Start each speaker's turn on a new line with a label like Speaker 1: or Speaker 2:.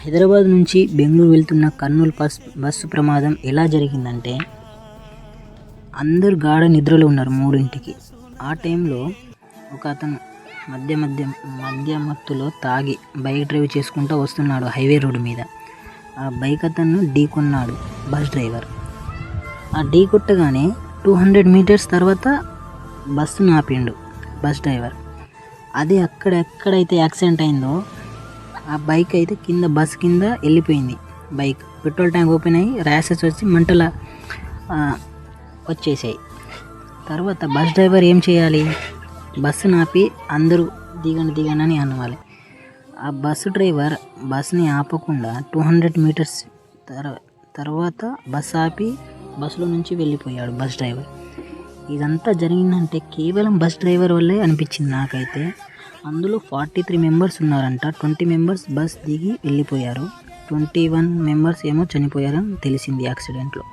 Speaker 1: హైదరాబాద్ నుంచి బెంగళూరు వెళ్తున్న కర్నూలు బస్సు ప్రమాదం ఎలా జరిగిందంటే, అందరూ గాఢ నిద్రలో ఉన్నారు 3ంటికి. ఆ టైంలో ఒక అతను మద్య మత్తులో తాగి బైక్ డ్రైవ్ చేసుకుంటూ వస్తున్నాడు హైవే రోడ్డు మీద. ఆ బైక్ అతను ఢీకొన్నాడు బస్ డ్రైవర్. ఆ ఢీ కొట్టగానే 200 మీటర్స్ తర్వాత బస్సును ఆపిండు బస్ డ్రైవర్. అది ఎక్కడైతే యాక్సిడెంట్ అయిందో ఆ బైక్ అయితే బస్ కింద వెళ్ళిపోయింది. బైక్ పెట్రోల్ ట్యాంక్ ఓపెన్ అయ్యి ర్యాషెస్ వచ్చి మంటల వచ్చేసాయి. తర్వాత బస్ డ్రైవర్ ఏం చేయాలి? బస్సును ఆపి అందరూ దిగండి అని అనాలి. ఆ బస్సు డ్రైవర్ బస్ని ఆపకుండా 200 మీటర్స్ తర్వాత బస్ ఆపి బస్సులో నుంచి వెళ్ళిపోయాడు బస్ డ్రైవర్. ఇదంతా జరిగిందంటే కేవలం బస్ డ్రైవర్ వల్లే అనిపించింది నాకైతే. అందులో 43 మెంబర్స్ ఉన్నారంట. 20 మెంబర్స్ బస్ దిగి వెళ్ళిపోయారు, 21 మెంబర్స్ ఏమో చనిపోయారని తెలిసింది యాక్సిడెంట్లో.